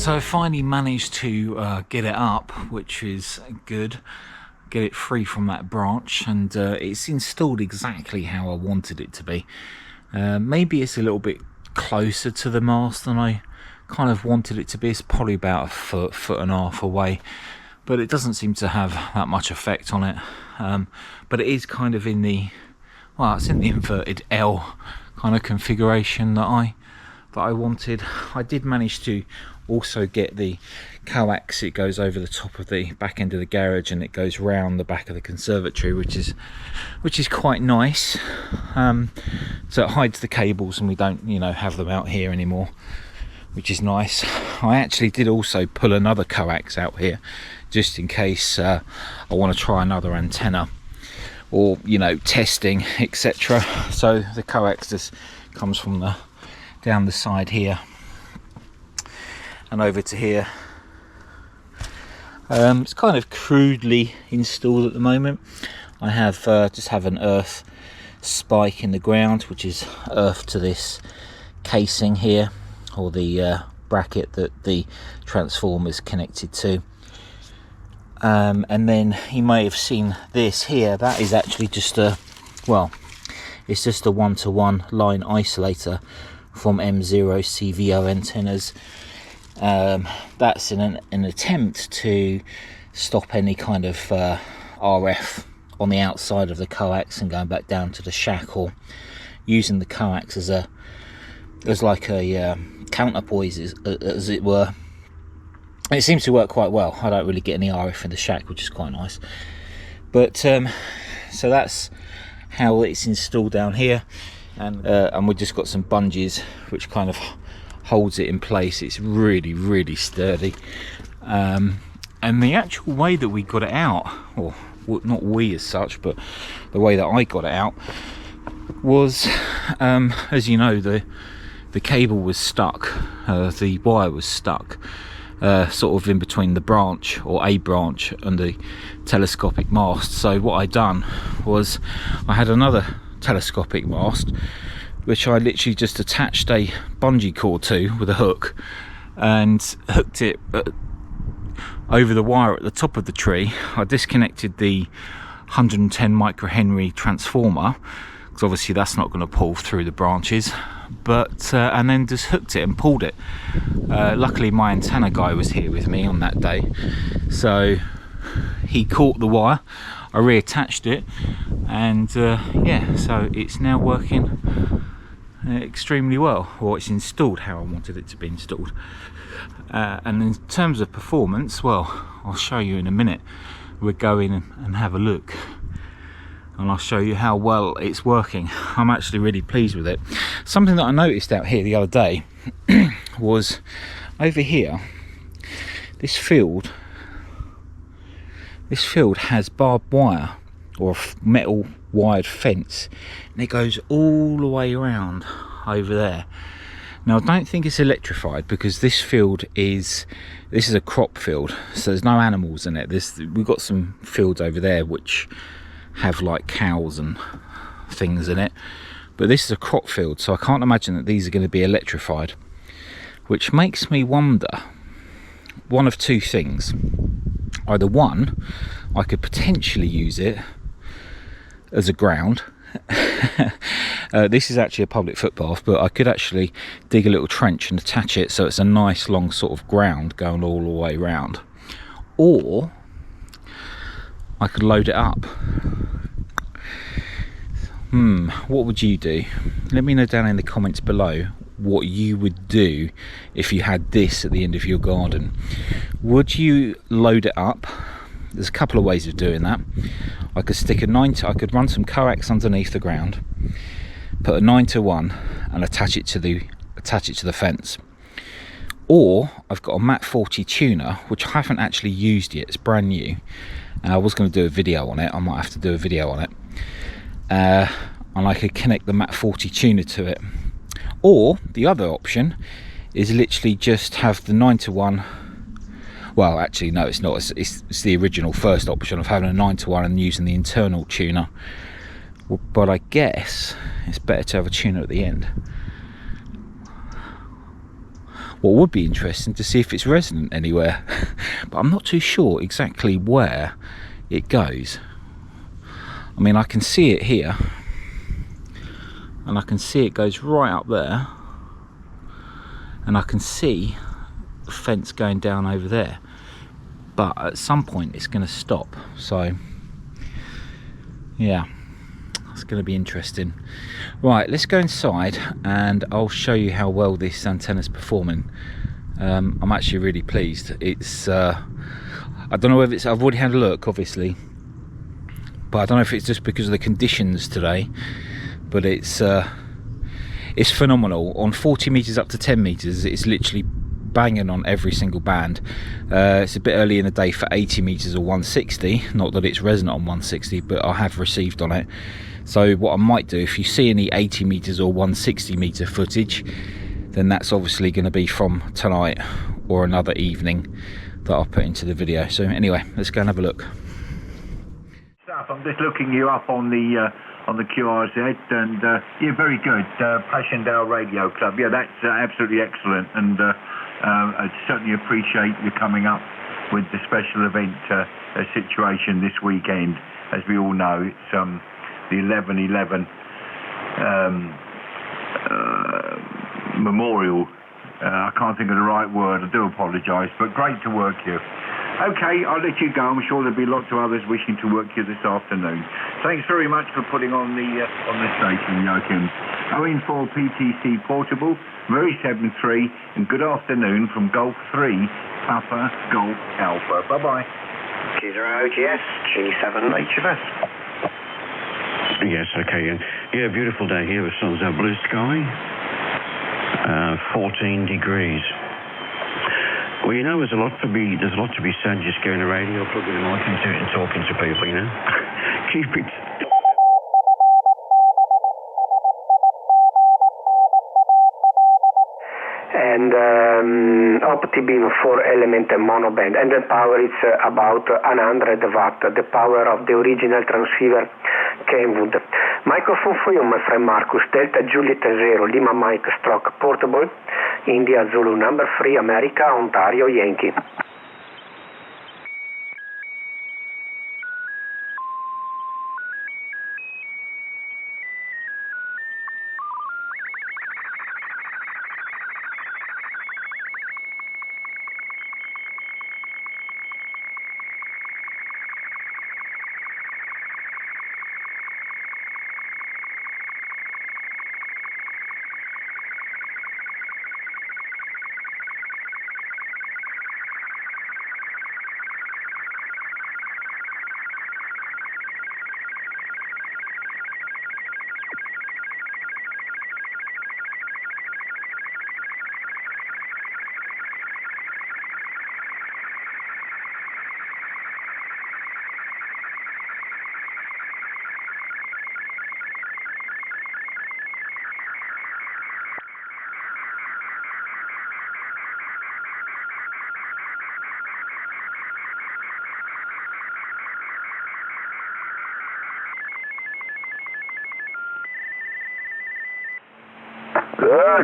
So I finally managed to get it up, which is good. Get it free from that branch, and it's installed exactly how I wanted it to be. Maybe it's a little bit closer to the mast than I kind of wanted it to be. It's probably about a foot and a half away, but it doesn't seem to have that much effect on it. But it is kind of in the, well, it's in the inverted L kind of configuration that I wanted. I did manage to also get the coax. It goes over the top of the back end of the garage and it goes round the back of the conservatory, which is quite nice. So it hides the cables and we don't, have them out here anymore, which is nice. I actually did also pull another coax out here just in case I want to try another antenna or testing, etc. So the coax just comes from down the side here and over to here. It's kind of crudely installed at the moment. I have just have an earth spike in the ground, which is earth to this casing here, or the bracket that the transformer is connected to. And then you may have seen this here. That is actually just it's just a one-to-one line isolator from M0 CVO antennas. That's in an attempt to stop any kind of RF on the outside of the coax and going back down to the shack, or using the coax as like a counterpoise, as it were. And it seems to work quite well. I don't really get any RF in the shack, which is quite nice. But so that's how it's installed down here, and we've just got some bungees which kind of holds it in place. It's really sturdy. And the actual way that we got it out, or not we as such, but the way that I got it out was, as you know, the cable was stuck, the wire was stuck sort of in between the branch, or a branch, and the telescopic mast. So what I done was I had another telescopic mast which I literally just attached a bungee cord to with a hook and hooked it over the wire at the top of the tree. I disconnected the 110 microhenry transformer, because obviously that's not going to pull through the branches, but and then just hooked it and pulled it. Luckily my antenna guy was here with me on that day, so he caught the wire. I reattached it, and yeah, so it's now working extremely well, or it's installed how I wanted it to be installed. And in terms of performance, well, I'll show you in a minute. We'll go in and have a look, and I'll show you how well it's working. I'm actually really pleased with it. Something that I noticed out here the other day was over here, this field has barbed wire, or a metal wired fence, and it goes all the way around over there. Now I don't think it's electrified, because this is a crop field, so there's no animals in it. We've got some fields over there which have like cows and things in it, but this is a crop field, so I can't imagine that these are going to be electrified, which makes me wonder one of two things. Either one, I could potentially use it as a ground. This is actually a public footpath, but I could actually dig a little trench and attach it so it's a nice long sort of ground going all the way around. Or I could load it up. What would you do? Let me know down in the comments below what you would do if you had this at the end of your garden. Would you load it up? There's a couple of ways of doing that. I could stick I could run some coax underneath the ground, put a 9-to-1 and attach it to the fence. Or I've got a MAT 40 tuner, which I haven't actually used yet. It's brand new, and I was going to do a video on it. I might have to do a video on it, and I could connect the MAT 40 tuner to it. Or the other option is literally just have the 9-to-1. Well, actually, no, it's not. It's the original first option of having a 9-to-1 and using the internal tuner. But I guess it's better to have a tuner at the end. what would be interesting to see if it's resonant anywhere. But I'm not too sure exactly where it goes. I mean, I can see it here, and I can see it goes right up there, and I can see the fence going down over there, but at some point it's going to stop. So yeah, it's going to be interesting. Right, let's go inside and I'll show you how well this antenna's performing. I'm actually really pleased. It's I don't know whether it's, I've already had a look obviously, but I don't know if it's just because of the conditions today, but it's phenomenal. On 40 meters up to 10 meters, it's literally banging on every single band. It's a bit early in the day for 80 meters or 160, not that it's resonant on 160, but I have received on it. So what I might do, if you see any 80 meters or 160 meter footage, then that's obviously going to be from tonight or another evening that I'll put into the video. So anyway, let's go and have a look. I'm just looking you up on the QRZ, and yeah, very good. Passchendaele Radio Club, yeah, that's absolutely excellent, and I certainly appreciate you coming up with the special event situation this weekend. As we all know, it's the 11/11 memorial. I can't think of the right word, I do apologise, but great to work you. Okay, I'll let you go. I'm sure there'll be lots of others wishing to work you this afternoon. Thanks very much for putting on the station, Joachim. 0 PTC Portable, very 73, and good afternoon from Golf 3, Papa Golf Alpha. Bye-bye. G0 OGS, G7 HFS. Yes, okay. Yeah, beautiful day here. The sun's out, blue sky. 14 degrees. Well, you know, there's a lot to be said just going to radio, plugging the mic into it and talking to people, you know. Keep it. And OptiBeam 4-element monoband, and the power is about 100 watt, the power of the original transceiver Kenwood. Microphone for you, my friend Marcus. Delta Juliet 0, Lima Mike Stroke Portable, India Zulu number 3, America, Ontario, Yankee.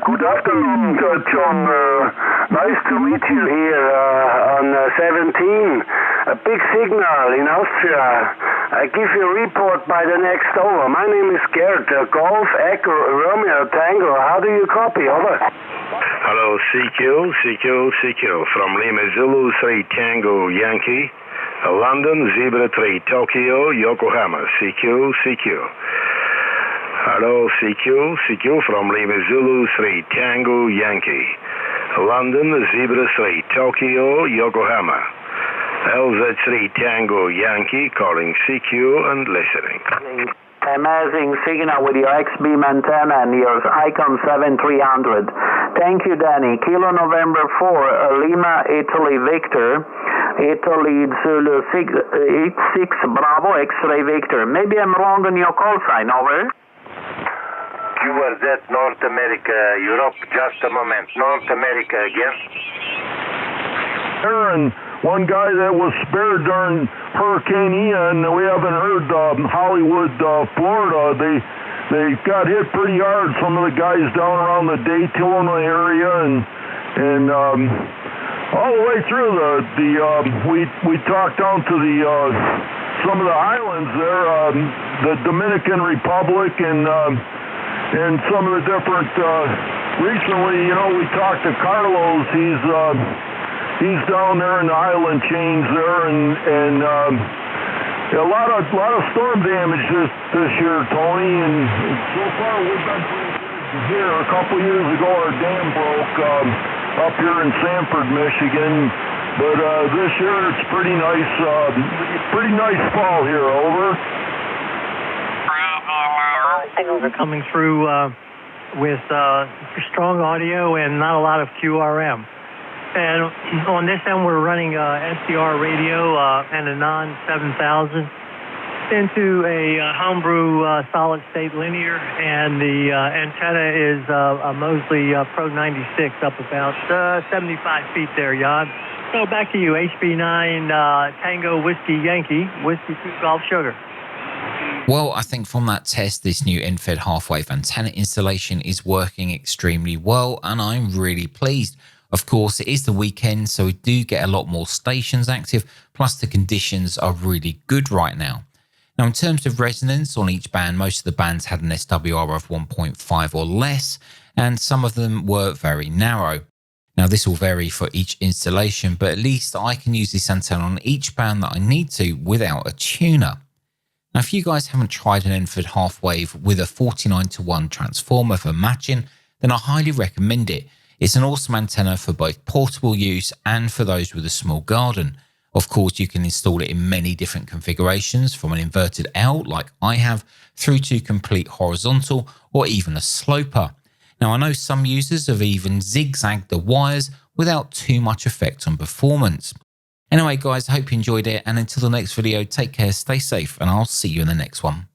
Good afternoon, John. Nice to meet you here on 17. A big signal in Austria. I give you a report by the next over. My name is Gerd. Golf, Echo, Romeo, Tango. How do you copy? Over. Hello, CQ from Lima Zulu 3 Tango Yankee, London Zebra 3 Tokyo, Yokohama. CQ. Hello, CQ from Lima Zulu 3 Tango Yankee, London Zebra 3 Tokyo, Yokohama. LZ3 Tango Yankee calling CQ and listening. Amazing signal with your X-beam antenna and your Icon 7300. Thank you, Danny. Kilo November 4, Lima, Italy, Victor. Italy, Zulu 86, Bravo, X-ray, Victor. Maybe I'm wrong on your call sign, over. QRZ North America, Europe, just a moment. North America again. Aaron, one guy that was spared during Hurricane Ian, we haven't heard Hollywood, Florida. They got hit pretty hard. Some of the guys down around the Daytona area, and And all the way through we talked down to some of the islands there, the Dominican Republic and some of the different. Recently, we talked to Carlos. He's down there in the island chains there, and a lot of storm damage this year, Tony. And so far we've been pretty good here. A couple years ago, our dam broke up here in Sanford, Michigan. But this year it's pretty nice fall here. Over. Signals are coming through with strong audio and not a lot of QRM. And on this end, we're running SDR radio and a non-7000 into a homebrew solid-state linear, and the antenna is a Mosley Pro 96 up about 75 feet there, Jan. So back to you, HB9 Tango Whiskey Yankee, Whiskey 2 Golf Sugar. Well, I think from that test, this new Efhw half-wave antenna installation is working extremely well, and I'm really pleased. Of course, it is the weekend, so we do get a lot more stations active, plus the conditions are really good right now. Now, in terms of resonance on each band, most of the bands had an SWR of 1.5 or less, and some of them were very narrow. Now, this will vary for each installation, but at least I can use this antenna on each band that I need to without a tuner. Now, if you guys haven't tried an Efhw half-wave with a 49:1 transformer for matching, then I highly recommend it. It's an awesome antenna for both portable use and for those with a small garden. Of course, you can install it in many different configurations, from an inverted L like I have, through to complete horizontal or even a sloper. Now, I know some users have even zigzagged the wires without too much effect on performance. Anyway, guys, I hope you enjoyed it, and until the next video, take care, stay safe, and I'll see you in the next one.